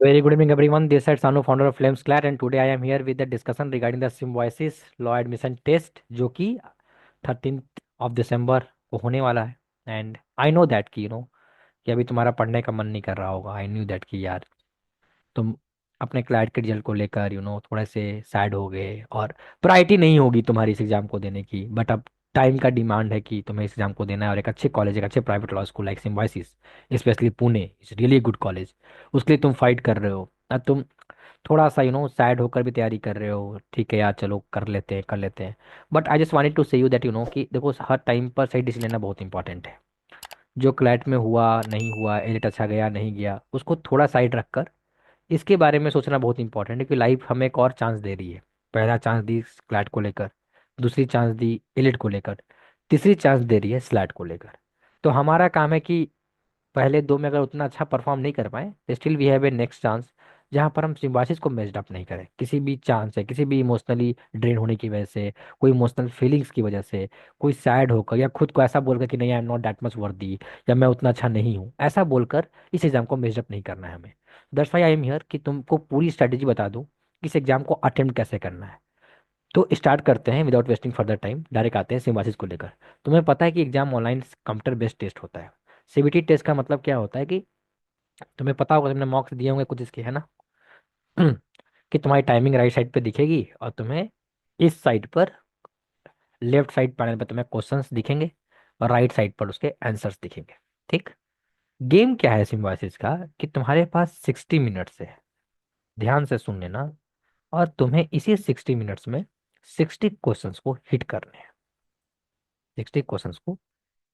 Very good evening, everyone. This is Sanu, founder of FlamesClat, and today I am here with the discussion regarding the Symbiosis Law Admission Test, जो कि 13 दिसंबर को होने वाला है. And I know that कि अभी तुम्हारा पढ़ने का मन नहीं कर रहा होगा. आई न्यू दैट कि यार तुम अपने क्लैट के रिजल्ट को लेकर थोड़े से सैड हो गए, और प्रायोरिटी नहीं होगी तुम्हारी इस एग्जाम को देने की. बट अब टाइम का डिमांड है कि तुम्हें इस एग्जाम को देना है, और एक अच्छे कॉलेज, एक अच्छे private law school like symbiosis, specially Pune is really good college. उसके लिए तुम फाइट कर रहे हो. अब तुम थोड़ा सा सैड होकर भी तैयारी कर रहे हो. ठीक है यार, चलो कर लेते हैं कर लेते हैं. But I just wanted to say you that कि देखो, हर टाइम पर सही डिसीजन लेना बहुत इंपॉर्टेंट है. जो क्लैट में हुआ नहीं हुआ, एडिट अच्छा गया नहीं गया, उसको थोड़ा साइड रखकर इसके बारे में सोचना बहुत इंपॉर्टेंट है कि लाइफ हमें एक और चांस दे रही है. पहला चांस दी स्लैट को लेकर, दूसरी चांस दी एलिट को लेकर, तीसरी चांस दे रही है स्लैट को लेकर. तो हमारा काम है कि पहले दो में अगर उतना अच्छा परफॉर्म नहीं कर पाए तो still we have a next chance, जहां पर हम सिम्बासिस को मेस्ड अप नहीं करें किसी भी चांस से, किसी भी इमोशनली ड्रेन होने की वजह से, कोई इमोशनल फीलिंग्स की वजह से, कोई सैड होकर या खुद को ऐसा बोलकर कि नहीं I am not that much वर्दी, या मैं उतना अच्छा नहीं हूँ, ऐसा बोलकर इस एग्जाम को मेस्ड अप नहीं करना है हमें. That's why I am here कि तुमको पूरी स्ट्रेटेजी बता दूं कि इस एग्जाम को अटेम्प्ट कैसे करना है. तो स्टार्ट करते हैं without wasting further time, direct आते हैं सिम्बासिस को लेकर. तुम्हें पता है कि exam online computer based test होता है. सीबीटी टेस्ट का मतलब क्या होता है कि तुम्हें पता होगा, तुमने मॉक्स दिए होंगे कुछ इसके, है ना? कि तुम्हारी टाइमिंग राइट साइड पे दिखेगी, और तुम्हें इस साइड पर, लेफ्ट साइड पैनल पे तुम्हें क्वेश्चंस दिखेंगे, और राइट साइड पर उसके आंसर्स दिखेंगे. ठीक. गेम क्या है सिम्बायोसिस का कि तुम्हारे पास 60 मिनट्स है. ध्यान से सुन लेना. और तुम्हें इसी 60 मिनट्स में 60 क्वेश्चंस को हिट करने हैं. 60 क्वेश्चंस को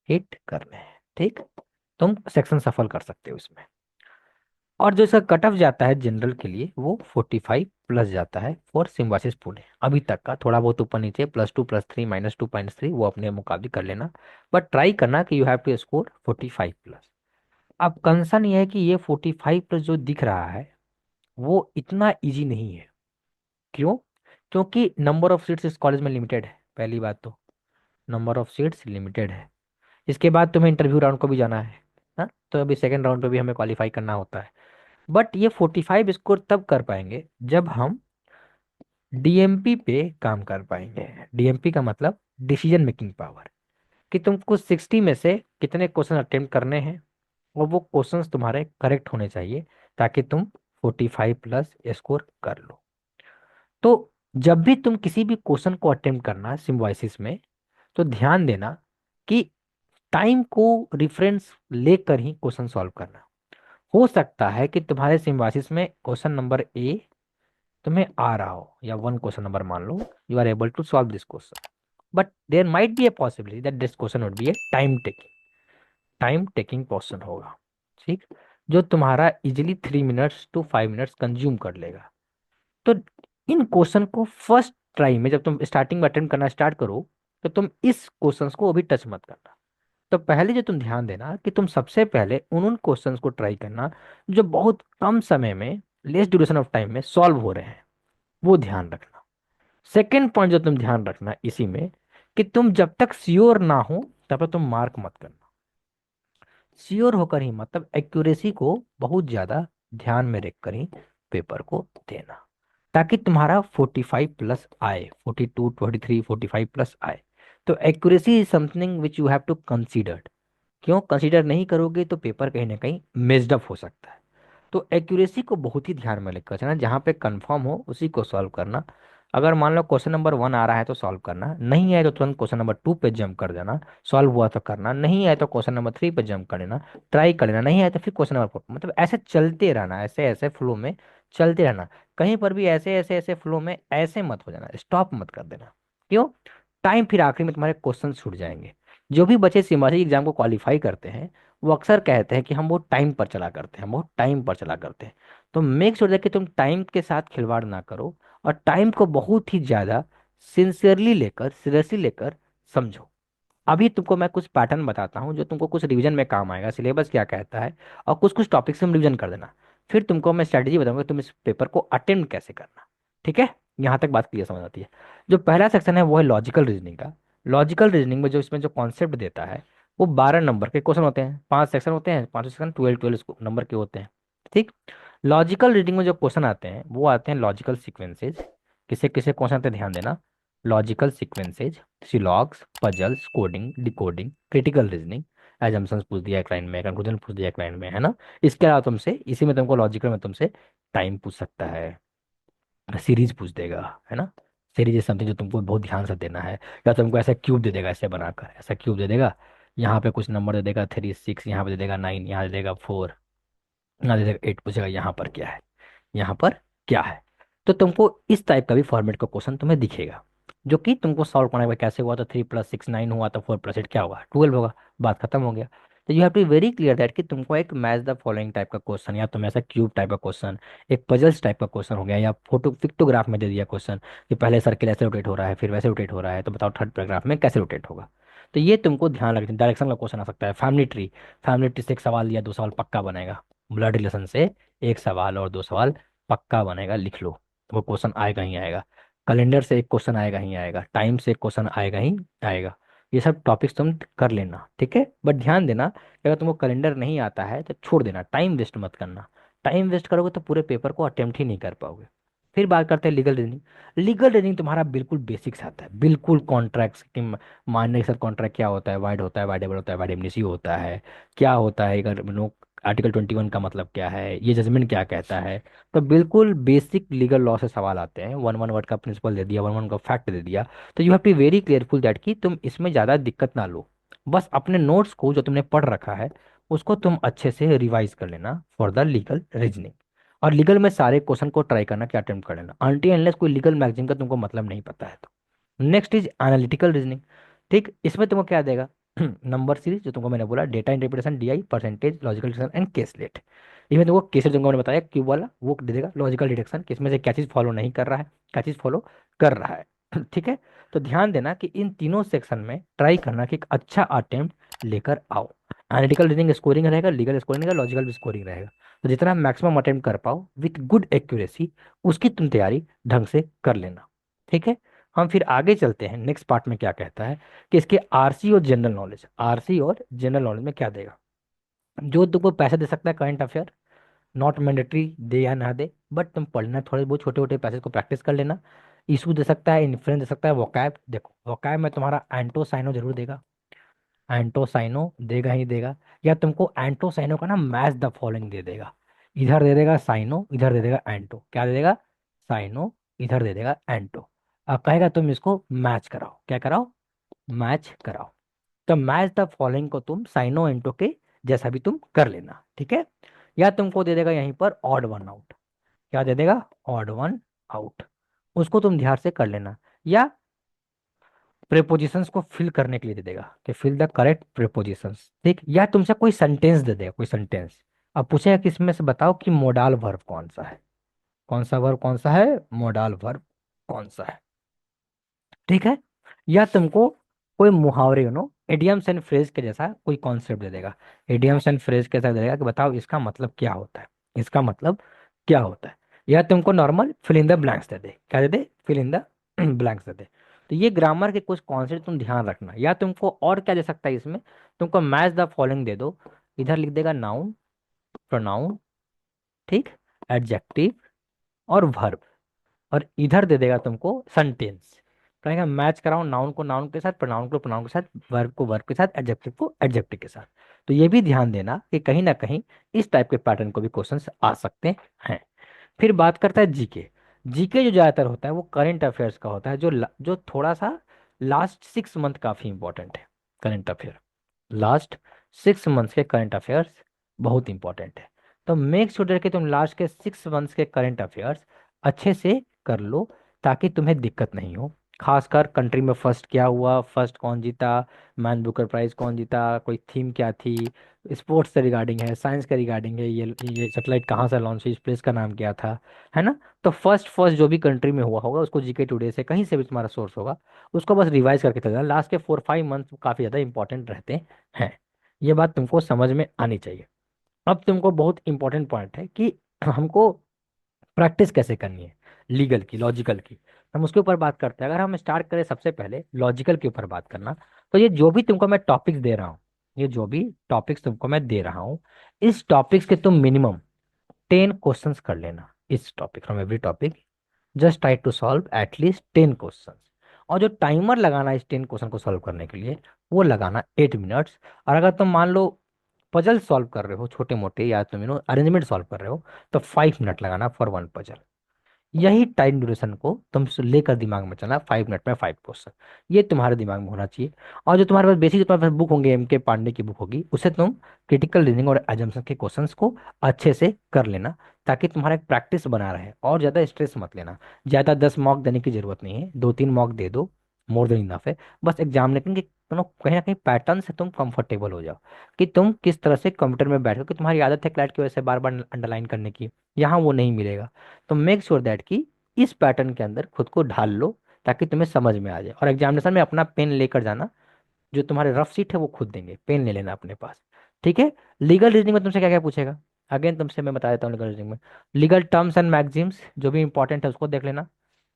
हिट करने हैं. ठीक. तुम सेक्शन सफल कर सकते हो इसमें. और जो इसका कट ऑफ जाता है जनरल के लिए, वो 45 प्लस जाता है फॉर सिम्बासिस पुणे. अभी तक का थोड़ा बहुत ऊपर नीचे, +2 +3 -2.3, वो अपने मुकाबले कर लेना. बट ट्राई करना कि you have to score 45 plus. अब कंसर्न ये है कि ये 45 प्लस जो दिख रहा है वो इतना इजी नहीं है. क्यों? क्योंकि नंबर ऑफ सीट्स इस कॉलेज में लिमिटेड है, पहली बात तो. नंबर ऑफ सीट्स लिमिटेड है. इसके बाद तुम्हें इंटरव्यू राउंड को भी जाना है. हाँ, तो अभी सेकेंड राउंड पे भी हमें क्वालिफाई करना होता है. बट ये 45 स्कोर तब कर पाएंगे जब हम डीएमपी पे काम कर पाएंगे. डीएमपी का मतलब डिसीजन मेकिंग पावर, कि तुमको 60 में से कितने क्वेश्चन अटेम्प्ट करने हैं, और वो क्वेश्चंस तुम्हारे करेक्ट होने चाहिए, ताकि तुम 45 प्लस स्कोर कर लो. तो जब भी तुम किसी भी क्वेश्चन को अटेम्प्ट करना सिम्बायोसिस में, तो ध्यान देना कि टाइम को रिफरेंस लेकर ही क्वेश्चन सॉल्व करना. हो सकता है कि तुम्हारे सिम्बायोसिस में क्वेश्चन नंबर ए तुम्हें आ रहा हो, या वन क्वेश्चन नंबर मान लो, you are able to solve this question. But there might be a possibility that this question would be a time taking question होगा. ठीक. जो तुम्हारा easily 3 minutes to 5 minutes consume कर लेगा. तो इन क्वेश्चन को फर्स्ट ट्राई में, जब तुम स्टार्टिंग में अटेम्प्ट करना स्टार्ट करो, तो तुम इस क्वेश्चंस को अभी टच मत करना. तो पहले जो तुम ध्यान देना कि तुम सबसे पहले उन उन क्वेश्चंस को ट्राई करना जो बहुत कम समय में, लेस ड्यूरेशन ऑफ टाइम में सॉल्व हो रहे हैं, वो ध्यान रखना. सेकेंड पॉइंट जो तुम ध्यान रखना इसी में, कि तुम जब तक श्योर ना हो तब तक तुम मार्क मत करना. श्योर होकर ही, मतलब एक्यूरेसी को बहुत ज्यादा ध्यान में रखकर ही पेपर को देना, ताकि तुम्हारा 45 प्लस आए, 42 43 45 प्लस आए. तो accuracy is something which you have to consider. क्यों कंसीडर नहीं करोगे तो पेपर कहीं ना कहीं मेस्ड अप हो सकता है. तो एक्यूरेसी को बहुत ही ध्यान में लेकर चलना, जहाँ पे कंफर्म हो उसी को सॉल्व करना. अगर मान लो क्वेश्चन नंबर 1 आ रहा है तो सॉल्व करना, नहीं आए तो तुरंत क्वेश्चन नंबर 2 पे जंप कर देना. सॉल्व हुआ तो करना, नहीं आए तो क्वेश्चन नंबर 3 पे जंप कर देना, ट्राई कर लेना, नहीं आए तो फिर क्वेश्चन नंबर 4. मतलब ऐसे चलते रहना, ऐसे ऐसे फ्लो में चलते रहना. कहीं पर भी ऐसे ऐसे ऐसे फ्लो में ऐसे मत हो जाना, स्टॉप मत कर देना. क्यों? टाइम फिर आखिरी में तुम्हारे क्वेश्चन छूट जाएंगे. जो भी बच्चे सिम्बायोसिस एग्जाम को क्वालिफाई करते हैं, वो अक्सर कहते हैं कि हम बहुत टाइम पर चला करते हैं, बहुत टाइम पर चला करते हैं. तो मेक श्योर कि तुम टाइम के साथ खिलवाड़ ना करो, और टाइम को बहुत ही ज्यादा सिंसियरली लेकर, सीरियसली लेकर समझो. अभी तुमको मैं कुछ पैटर्न बताता हूँ जो तुमको कुछ रिवीजन में काम आएगा, सिलेबस क्या कहता है, और कुछ कुछ टॉपिक्स में रिवीजन कर देना. फिर तुमको मैं स्ट्रेटेजी बताऊंगा तुम इस पेपर को अटेम्प्ट कैसे करना. ठीक है? यहाँ तक बात क्लियर समझ आती है. जो पहला सेक्शन है वो है लॉजिकल रीजनिंग का. लॉजिकल रीजनिंग में जो इसमें जो कॉन्सेप्ट देता है, वो 12 नंबर के क्वेश्चन होते हैं. 5 सेक्शन होते हैं, 5 सेक्शन 12 12 नंबर के होते हैं. ठीक. लॉजिकल रीडिंग में जो क्वेश्चन आते हैं वो आते हैं लॉजिकल सीक्वेंसेज। किसे किसे क्वेश्चन आते हैं ध्यान देना। Logical sequences, syllogisms, puzzles, coding, decoding, critical reasoning, assumptions पूछ दिया एक लाइन में, कंक्लूजन पूछ दिया एक लाइन में, है ना। इसके अलावा तुमसे इसी में तुमको लॉजिकल में तुमसे टाइम पूछ सकता है, सीरीज पूछ देगा, है ना। सीरीज इज समथिंग जो तुमको बहुत ध्यान से देना है। या तुमको ऐसा क्यूब दे देगा, ऐसे बनाकर ऐसा क्यूब दे देगा, यहाँ पे कुछ नंबर दे देगा 3 6, यहाँ पे दे देगा 9, यहाँ दे देगा 4, यहाँ दे देगा 8, पूछेगा यहाँ पर क्या है, यहाँ पर क्या है। तो तुमको इस टाइप का भी फॉर्मेट का क्वेश्चन तुम्हें दिखेगा, जो कि तुमको सॉल्व करना है। कैसे हुआ, तो 3 + 6 9 हुआ, तो 4 + 8 क्या होगा, 12 होगा। बात खत्म हो गया। तो you have to very clear that कि तुमको एक मैच द फॉलोइंग टाइप का क्वेश्चन, या तुम ऐसा क्यूब टाइप का क्वेश्चन, एक पजल्स टाइप का क्वेश्चन हो गया, या फोटो पिक्टोग्राफ में दे दिया क्वेश्चन कि पहले सर्किल ऐसे रोटेट हो रहा है फिर वैसे रोटेट हो रहा है, तो बताओ थर्ड पैराग्राफ में कैसे रोटेट होगा। तो ये तुमको ध्यान रखना। डायरेक्शन का क्वेश्चन आ सकता है। फैमिली ट्री, फैमिली ट्री से एक सवाल या दो सवाल पक्का बनेगा। ब्लड रिलेशन से एक सवाल और दो सवाल पक्का बनेगा, लिख लो। वो क्वेश्चन आएगा ही आएगा। कैलेंडर से एक क्वेश्चन आएगा ही आएगा, टाइम से एक क्वेश्चन आएगा ही आएगा। ये सब टॉपिक्स तुम कर लेना, ठीक है। बट ध्यान देना कि अगर तुमको कैलेंडर नहीं आता है तो छोड़ देना, टाइम वेस्ट मत करना। टाइम वेस्ट करोगे तो पूरे पेपर को अटेम्प्ट ही नहीं कर पाओगे। फिर बात करते हैं लीगल रीजनिंग। लीगल रीजनिंग तुम्हारा बिल्कुल बेसिक्स आता है, बिल्कुल कॉन्ट्रैक्ट्स की मानने के साथ कॉन्ट्रैक्ट क्या होता है, वाइड होता है, वाइडेबल होता है, वाइडेबनिसी होता है, क्या होता है अगर लोग, आर्टिकल 21 का मतलब क्या है, ये जजमेंट क्या कहता है। तो बिल्कुल बेसिक लीगल लॉ से सवाल आते हैं। 1 1 वर्ड का प्रिंसिपल दे दिया, 1 1 का फैक्ट दे दिया। तो you have to very careful that कि तुम इसमें ज़्यादा दिक्कत ना लो। बस अपने नोट्स को जो तुमने पढ़ रखा है उसको तुम अच्छे से रिवाइज कर लेना फॉर द लीगल रीजनिंग। और लीगल में सारे क्वेश्चन को ट्राई करना कि अटेम्प्ट कर लेना, अनटिल अनलेस कोई लीगल मैगजीन का तुमको मतलब नहीं पता है तो। Next is analytical reasoning. ठीक, इसमें तुमको क्या देगा, नंबर सीरीज जो तुमको मैंने बोला, data interpretation, DI, percentage, logical deduction and caselet. इसमें तुमको केसलेट तुमको मैंने बताया क्यों वाला, वो दे देगा लॉजिकल डिडक्शन, कि इसमें से क्या चीज़ फॉलो नहीं कर रहा है, क्या चीज़ फॉलो कर रहा है। ठीक है। तो ध्यान देना कि इन तीनों सेक्शन में ट्राई करना कि एक अच्छा अटेम्प्ट लेकर आओ। एनालिटिकल रीजनिंग स्कोरिंग रहेगा, लीगल स्कोरिंग रहेगा, लॉजिकल भी स्कोरिंग रहेगा। तो जितना मैक्सिमम अटेम्प्ट कर पाओ विथ गुड एक्यूरेसी, उसकी तुम तैयारी ढंग से कर लेना। ठीक है। हम फिर आगे चलते हैं, नेक्स्ट पार्ट में क्या कहता है कि इसके आरसी और जनरल नॉलेज, आरसी और जनरल नॉलेज में क्या देगा। जो तुमको पैसे दे सकता है करंट अफेयर, नॉट मैंडेटरी दे या ना दे, बट तुम पढ़ना, थोड़े बहुत छोटे छोटे पैसेज को प्रैक्टिस कर लेना। इशू दे सकता है, इन्फ्लुएंस दे सकता है, वोकैब देखो, वोकैब में तुम्हारा एंटो साइनो जरूर देगा, एंटो साइनो देगा ही देगा। या तुमको एंटो साइनो का ना मैच द फॉलोइंग दे देगा, इधर दे देगा साइनो, इधर दे देगा एंटो, क्या दे देगा, साइनो, इधर दे देगा एंटो। अब कहेगा तुम इसको मैच कराओ, क्या कराओ, मैच कराओ। तो मैच द फॉलोइंग को तुम साइनो एंटो के जैसा भी तुम कर लेना, ठीक है। या तुमको दे देगा यहीं पर ऑड वन आउट, क्या दे देगा, ऑड वन आउट, उसको तुम ध्यान से कर लेना। या प्रेपोजिशंस को फिल करने के लिए दे देगा कि फिल द करेक्ट प्रेपोजिशंस, ठीक। या तुमसे कोई सेंटेंस दे देगा, कोई सेंटेंस। अब पूछेगा कि इसमें से बताओ कि मोडाल वर्ब कौन सा है, कौन सा वर्ब कौन सा है, मोडाल वर्ब कौन सा है, ठीक है। या तुमको कोई मुहावरे, इडियम्स एंड फ्रेज के जैसा कोई कॉन्सेप्ट दे देगा, इडियम्स एंड फ्रेज के साथ दे देगा कि बताओ इसका मतलब क्या होता है, इसका मतलब क्या होता है। या तुमको normal fill in the blanks दे दे, क्या दे दे, फिल इन द ब्लैंक्स दे दे। तो ये ग्रामर के कुछ कॉन्सेप्ट तुम ध्यान रखना। या तुमको और क्या दे सकता है इसमें, तुमको मैच द फॉलोइंग दे दो, इधर लिख देगा नाउन, प्रोनाउन, ठीक, एडजेक्टिव और वर्ब, और इधर दे देगा तुमको सेंटेंस। कहेगा मैच कराओ नाउन को नाउन के साथ, प्रोनाउन को प्रोनाउन के साथ, वर्ब को वर्ब के साथ, एडजेक्टिव को एडजेक्टिव के साथ। तो ये भी ध्यान देना कि कहीं ना कहीं इस टाइप के पैटर्न को भी क्वेश्चंस आ सकते हैं। फिर बात करता है जीके। जीके जो ज्यादातर होता है वो करंट अफेयर्स का होता है, जो थोड़ा सा लास्ट 6 मंथ काफी इंपॉर्टेंट है। करंट अफेयर, लास्ट 6 मंथ्स के करंट अफेयर्स बहुत इंपॉर्टेंट है। तो मेक श्योर कि तुम लास्ट के 6 मंथ्स के करंट अफेयर्स अच्छे से कर लो, ताकि तुम्हें दिक्कत नहीं हो। खासकर कंट्री में फर्स्ट क्या हुआ, फर्स्ट कौन जीता, मैन बुकर प्राइज कौन जीता, कोई थीम क्या थी, स्पोर्ट्स से रिगार्डिंग है, साइंस के रिगार्डिंग है, ये सेटेलाइट कहाँ से लॉन्च हुई, इस प्लेस का नाम क्या था, है ना। तो फर्स्ट फर्स्ट जो भी कंट्री में हुआ होगा उसको जीके टुडे से कहीं से भी तुम्हारा सोर्स होगा, उसको बस रिवाइज करके चलना। लास्ट के 4 5 मंथ काफ़ी ज़्यादा इंपॉर्टेंट रहते हैं। ये बात तुमको समझ में आनी चाहिए। अब तुमको बहुत इंपॉर्टेंट पॉइंट है कि हमको प्रैक्टिस कैसे करनी है लीगल की, लॉजिकल की। हम उसके ऊपर बात करते हैं। अगर हम स्टार्ट करें सबसे पहले लॉजिकल के ऊपर बात करना, तो ये जो भी तुमको मैं टॉपिक्स दे रहा हूँ, ये जो भी टॉपिक्स तुमको मैं दे रहा हूँ, इस टॉपिक्स के तुम मिनिमम 10 क्वेश्चंस कर लेना इस topic, from every topic. Just try to solve at least 10 questions. और जो टाइमर लगाना है इस 10 क्वेश्चन को सॉल्व करने के लिए, वो लगाना 8 मिनट्स। और अगर तुम मान लो पजल सॉल्व कर रहे हो छोटे मोटे, या तुम अरेंजमेंट सॉल्व कर रहे हो, तो 5 मिनट लगाना फॉर वन पजल। यही टाइम ड्यूरेशन को तुम लेकर दिमाग में चलना, 5 मिनट में 5 क्वेश्चन। ये तुम्हारे दिमाग में होना चाहिए। और जो तुम्हारे पास बेसिक, जो तुम्हारे पास बुक होंगे, M K पांडे की बुक होगी, उसे तुम क्रिटिकल रीजनिंग और एजम्पशन के क्वेश्चंस को अच्छे से कर लेना, ताकि तुम्हारा एक प्रैक्टिस बना रहे। और ज़्यादा स्ट्रेस मत लेना। ज़्यादा 10 मॉक देने की जरूरत नहीं है, 2 3 मॉक दे दो, मोर देन इनफ है। बस एग्जामिनेशन के कहीं ना कहीं पैटर्न से तुम कंफर्टेबल हो जाओ, कि तुम किस तरह से कंप्यूटर में बैठो, कि तुम्हारी आदत है क्लैट की वजह से बार बार अंडरलाइन करने की, यहाँ वो नहीं मिलेगा। तो मेक श्योर दैट कि इस पैटर्न के अंदर खुद को ढाल लो, ताकि तुम्हें समझ में आ जाए। और एग्जामिनेशन में अपना पेन लेकर जाना, जो तुम्हारे रफ सीट है वो खुद देंगे, पेन ले लेना अपने पास। ठीक है। लीगल रीजनिंग में तुमसे क्या क्या पूछेगा, अगेन तुमसे मैं बता देता हूँ। लीगल रीजनिंग में लीगल टर्म्स एंड मैगजीम्स जो भी इंपॉर्टेंट है उसको देख लेना।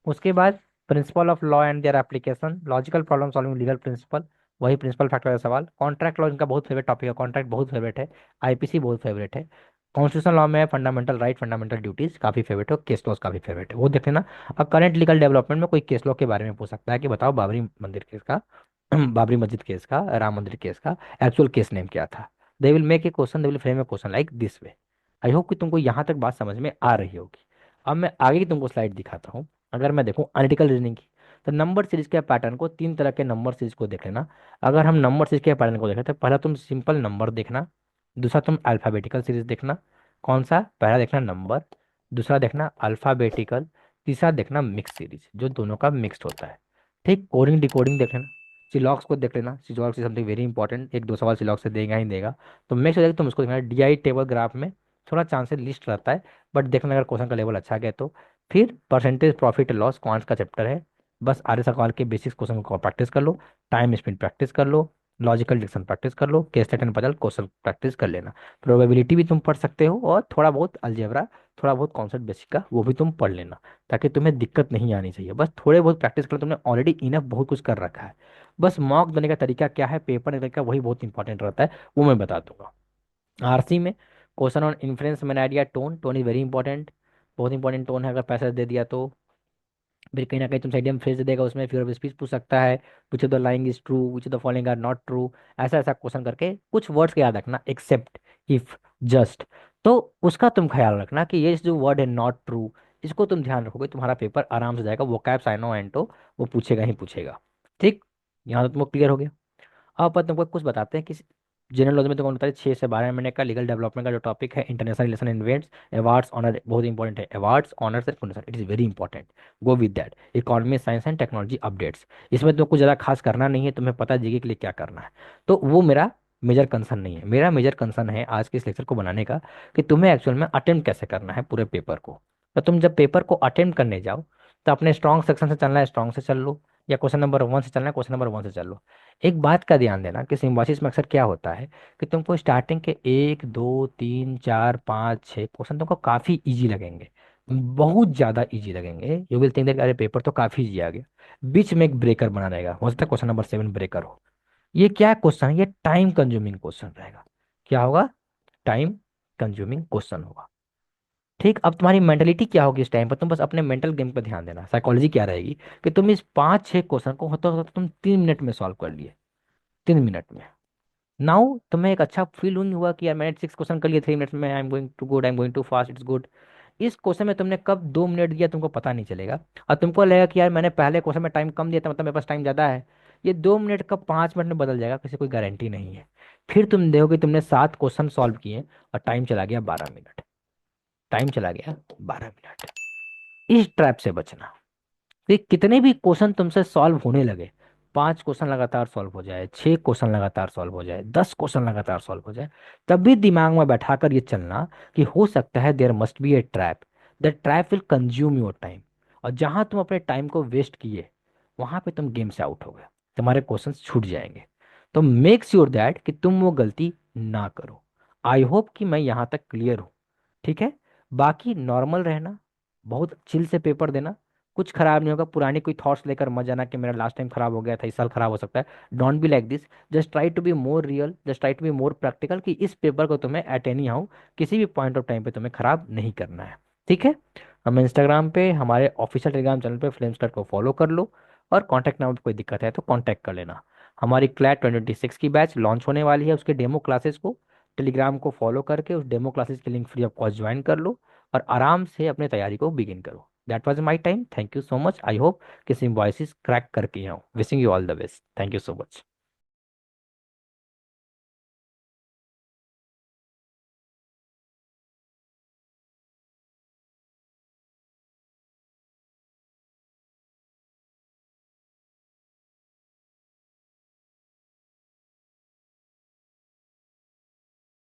उसके बाद principle of law and their application, logical problem solving, legal principal, वही प्रिंसिपल फैक्टर का सवाल। कॉन्ट्रैक्ट लॉ इनका बहुत फेवरेट टॉपिक है, कॉन्ट्रैक्ट बहुत फेवरेट है। IPC बहुत फेवरेट है। कॉन्स्टिट्यूशन लॉ में फंडामेंटल राइट, फंडामेंटल ड्यूटीज काफी फेवरेट है, केस लॉज काफी फेवरेट है, वो देख लेना। अब करंट लीगल डेवलपमेंट में कोई केस लॉ के बारे में पूछ सकता है कि बताओ बाबरी मंदिर केस का बाबरी मस्जिद केस का, राम मंदिर केस का एक्चुअल केस नेम क्या था। They will make a question, they will frame A question like this way. I hope कि तुमको यहाँ तक बात समझ में आ रही होगी। अब मैं आगे की तुमको स्लाइड दिखाता हूँ। अगर मैं देखूँ एनालिटिकल रीजनिंग की, तो नंबर सीरीज के पैटर्न को, 3 तरह के नंबर सीरीज को देख लेना। अगर हम नंबर सीरीज के पैटर्न को देखें, तो पहला तुम सिंपल नंबर देखना, दूसरा तुम अल्फाबेटिकल सीरीज देखना। कौन सा, पहला देखना नंबर, दूसरा देखना अल्फाबेटिकल, तीसरा देखना मिक्स सीरीज, जो दोनों का मिक्स्ड होता है। ठीक, कोडिंग डिकोडिंग देख लेना। सिलॉक्स को देख लेना, सिलॉक्स इज समथिंग वेरी इंपॉर्टेंट, एक दो सवाल सिलॉक्स से देगा ही देगा। तो मेक श्योर कि तुम उसको देखना। DI टेबल ग्राफ में थोड़ा चांसेस लिस्ट रहता है, बट देखना अगर क्वेश्चन का लेवल अच्छा गया तो। फिर परसेंटेज प्रॉफिट लॉस क्वांट्स का चैप्टर है, बस आर्य सवाल के बेसिक्स क्वेश्चन को प्रैक्टिस कर लो। टाइम स्पेंड प्रैक्टिस कर लो। लॉजिकल डिक्शन प्रैक्टिस कर लो। Case study and puzzle question practice कर लेना। प्रोबेबिलिटी भी तुम पढ़ सकते हो, और थोड़ा बहुत अलजेब्रा, थोड़ा बहुत कॉन्सेप्ट बेसिक का वो भी तुम पढ़ लेना, ताकि तुम्हें दिक्कत नहीं आनी चाहिए। बस थोड़े बहुत प्रैक्टिस कर, तुमने ऑलरेडी इनफ बहुत कुछ कर रखा है। बस मॉक देने का तरीका क्या है, पेपर देने का, वही बहुत इंपॉर्टेंट रहता है, वो मैं बता दूंगा। RC में क्वेश्चन ऑन इन्फ्लुएंस मैंने idea, tone, tone is very important. बहुत इंपॉर्टेंट टोन है, अगर पैसा दे दिया तो। फिर कहीं ना कहीं तुमसे आइडियम फ्रेज देगा, उसमें फिर ऑफ स्पीच पूछ सकता है। Which of the lying is true, which of the following are not true. ऐसा ऐसा क्वेश्चन करके कुछ वर्ड्स का याद रखना, एक्सेप्ट, इफ, जस्ट। तो उसका तुम ख्याल रखना कि ये जो वर्ड है नॉट ट्रू, इसको तुम ध्यान रखोगे, तुम्हारा पेपर आराम से जाएगा। वो कैप साइनो एंटो वो पूछेगा ही पूछेगा। ठीक, यहाँ तो तुमको क्लियर हो गया। अब अपन तुमको कुछ बताते हैं कि जनरल नॉलेज में तुमको बताते हैं 6 से 12 महीने का लीगल डेवलपमेंट का जो टॉपिक है, international relation and events, awards honour, बहुत इंपॉर्टेंट है। Awards honours and condition, it is very important, go with that. Economy science and technology updates, इसमें तुमको ज़्यादा खास करना नहीं है, तुम्हें पता है जीके के लिए क्या करना है। तो वो मेरा मेजर कंसर्न नहीं है। मेरा मेजर कंसर्न है आज के इस लेक्चर को बनाने का, कि तुम्हें एक्चुअल में अटेम्प्ट कैसे करना है पूरे पेपर को। तो तुम जब पेपर को अटेम्प्ट करने जाओ, तो अपने स्ट्रॉन्ग सेक्शन से चलना है, स्ट्रॉन्ग से चल लो, या क्वेश्चन नंबर 1 से चलना है, क्वेश्चन नंबर 1 से चल लो। एक बात का ध्यान देना कि सिम्बासिस में अक्सर क्या होता है, कि तुमको स्टार्टिंग के 1 2 3 4 5 6 क्वेश्चन तुमको काफ़ी इजी लगेंगे, बहुत ज़्यादा इजी लगेंगे। यू विल थिंक दैट अरे पेपर तो काफ़ी इजी आ गया। बीच में एक ब्रेकर बना रहेगा, हो सकता है क्वेश्चन नंबर 7 ब्रेकर हो। ये क्या क्वेश्चन है, ये टाइम कंज्यूमिंग क्वेश्चन रहेगा। क्या होगा, टाइम कंज्यूमिंग क्वेश्चन होगा। ठीक, अब तुम्हारी मेंटेलिटी क्या होगी इस टाइम पर, तुम बस अपने मेंटल गेम पर ध्यान देना। साइकोलॉजी क्या रहेगी, कि तुम इस 5 6 क्वेश्चन को होता होता तुम 3 मिनट में सॉल्व कर लिए, 3 मिनट में। नाउ तुम्हें एक अच्छा फील हुआ कि यार मैंने 6 क्वेश्चन कर लिए 3 मिनट्स में, I am going to good, I am going to fast, it's good. इस क्वेश्चन में तुमने कब 2 मिनट दिया तुमको पता नहीं चलेगा, और तुमको लगेगा कि यार मैंने पहले क्वेश्चन में टाइम कम दिया था, मतलब मेरे पास टाइम ज़्यादा है। ये 2 मिनट कब 5 मिनट में बदल जाएगा, किसी कोई गारंटी नहीं है। फिर तुम देखोगे तुमने 7 क्वेश्चन सॉल्व किए, और टाइम चला गया 12 मिनट। टाइम चला गया 12 मिनट। इस ट्रैप से बचना। तो ये कितने भी क्वेश्चन तुमसे सॉल्व होने लगे, 5 क्वेश्चन लगातार सॉल्व हो जाए, 6 क्वेश्चन लगातार सॉल्व हो जाए, 10 क्वेश्चन लगातार सॉल्व हो जाए, तब भी दिमाग में बैठाकर ये चलना कि हो सकता है there must be a trap, that trap will consume your time. और जहां तुम अपने टाइम को वेस्ट किए, वहां पे तुम गेम से आउट हो गए, तुम्हारे क्वेश्चन छूट जाएंगे। तो मेक श्योर दैट कि तुम वो गलती ना करो। आई होप कि मैं यहाँ तक क्लियर हूँ। ठीक है, बाकी नॉर्मल रहना, बहुत चिल से पेपर देना, कुछ खराब नहीं होगा, पुरानी कोई थॉट्स लेकर मत जाना कि मेरा लास्ट टाइम खराब हो गया था, इस साल खराब हो सकता है। Don't be like this. Just try to be more real, just try to be more practical, कि इस पेपर को तुम्हें एट एनी हाउ किसी भी पॉइंट ऑफ टाइम पे तुम्हें खराब नहीं करना है। ठीक है। हम इंस्टाग्राम पे हमारे ऑफिशियल टेलीग्राम चैनल पे फ्लेम स्टार को फॉलो कर लो, और कॉन्टैक्ट नंबर पे कोई दिक्कत है तो कॉन्टैक्ट कर लेना। हमारी क्लैट 2026 की बैच लॉन्च होने वाली है, उसके डेमो क्लासेस को टेलीग्राम को फॉलो करके उस डेमो क्लासेस की link free of cost join कर लो, और आराम से अपनी तैयारी को बिगिन करो। That was my time, thank you so much. I hope कि सिम्बॉयसिस क्रैक करके आऊँ। Wishing you all the best, thank you so much.